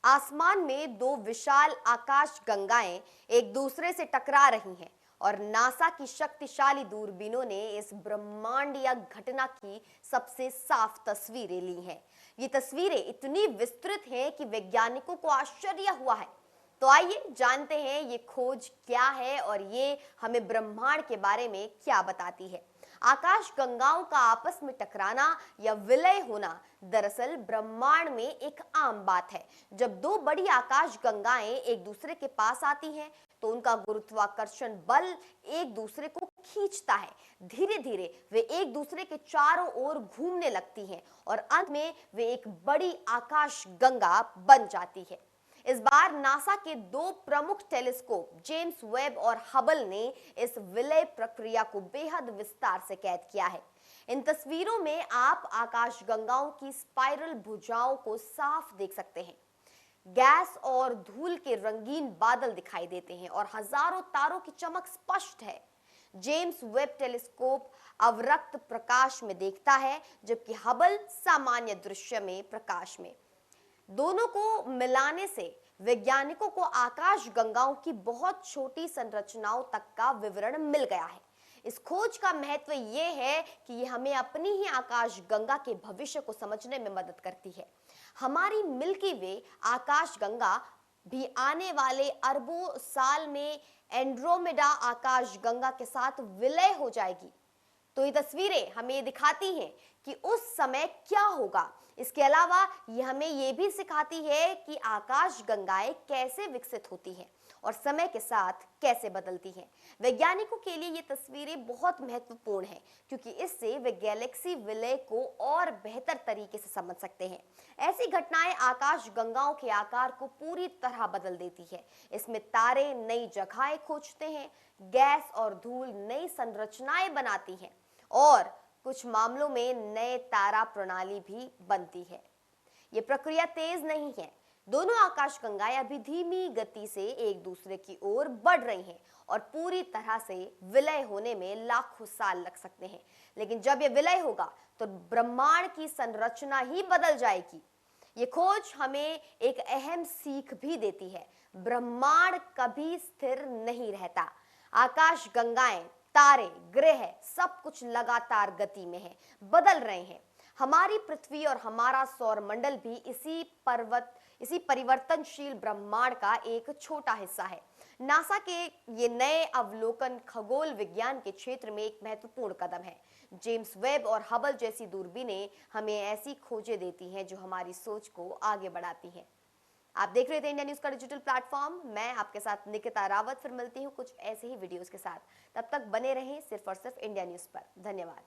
आसमान में दो विशाल आकाश गंगाएं एक दूसरे से टकरा रही हैं और नासा की शक्तिशाली दूरबीनों ने इस ब्रह्मांडीय घटना की सबसे साफ तस्वीरें ली हैं। ये तस्वीरें इतनी विस्तृत हैं कि वैज्ञानिकों को आश्चर्य हुआ है। तो आइए जानते हैं ये खोज क्या है और ये हमें ब्रह्मांड के बारे में क्या बताती है। आकाश गंगाओं का आपस में टकराना या विलय होना दरअसल ब्रह्मांड में एक आम बात है। जब दो बड़ी आकाश गंगाएं एक दूसरे के पास आती हैं तो उनका गुरुत्वाकर्षण बल एक दूसरे को खींचता है। धीरे धीरे वे एक दूसरे के चारों ओर घूमने लगती हैं और अंत में वे एक बड़ी आकाश गंगा बन जाती है। इस बार नासा के दो प्रमुख टेलीस्कोप जेम्स वेब और हबल ने इस विलय प्रक्रिया को बेहद विस्तार से कैद किया है। इन तस्वीरों में आप आकाश गंगाओं की स्पाइरल भुजाओं को साफ देख सकते हैं। गैस और धूल के रंगीन बादल दिखाई देते हैं और हजारों तारों की चमक स्पष्ट है। जेम्स वेब टेलीस्कोप अवरक्त प्रकाश में देखता है जबकि हबल सामान्य दृश्य में प्रकाश में। दोनों को मिलाने से वैज्ञानिकों को आकाश गंगाओं की बहुत छोटी संरचनाओं तक का विवरण मिल गया है। इस खोज का महत्व ये है कि ये हमें अपनी ही आकाश गंगा के भविष्य को समझने में मदद करती है। हमारी मिल्की वे आकाश गंगा भी आने वाले अरबों साल में एंड्रोमेडा आकाश गंगा के साथ विलय हो जाएगी। तो ये तस्वीरें हमें दिखाती हैं कि उस समय क्या होगा। इसके अलावा ये हमें ये भी सिखाती है कि आकाश गंगाएं कैसे विकसित होती हैं और समय के साथ कैसे बदलती हैं। वैज्ञानिकों के लिए ये तस्वीरें बहुत महत्वपूर्ण हैं क्योंकि इससे वे गैलेक्सी विलय को और बेहतर तरीके से समझ सकते हैं। ऐसी घटनाएं आकाश गंगाओं के आकार को पूरी तरह बदल देती है। इसमें तारे नई जगहें खोजते हैं, गैस और धूल नई संरचनाएं बनाती हैं और कुछ मामलों में नए तारा प्रणाली भी बनती है। ये प्रक्रिया तेज नहीं है। दोनों आकाश गंगाएं अभी धीमी गति से एक दूसरे की ओर बढ़ रही हैं और पूरी तरह से विलय होने में लाखों साल लग सकते हैं। लेकिन जब ये विलय होगा तो ब्रह्मांड की संरचना ही बदल जाएगी। ये खोज हमें एक अहम सीख भी देती है। ब्रह्मांड कभी स्थिर नहीं रहता। आकाश गंगाएं, तारे, ग्रह सब कुछ लगातार गति में है, बदल रहे हैं। हमारी पृथ्वी और हमारा सौर मंडल भी इसी परिवर्तनशील ब्रह्मांड का एक छोटा हिस्सा है। नासा के ये नए अवलोकन खगोल विज्ञान के क्षेत्र में एक महत्वपूर्ण कदम है। जेम्स वेब और हबल जैसी दूरबीनें हमें ऐसी खोजें देती हैं जो हमारी सोच को आगे बढ़ाती हैं। आप देख रहे थे इंडिया न्यूज का डिजिटल प्लेटफॉर्म। मैं आपके साथ निकिता रावत फिर मिलती हूँ कुछ ऐसे ही वीडियोस के साथ। तब तक बने रहें सिर्फ और सिर्फ इंडिया न्यूज पर। धन्यवाद।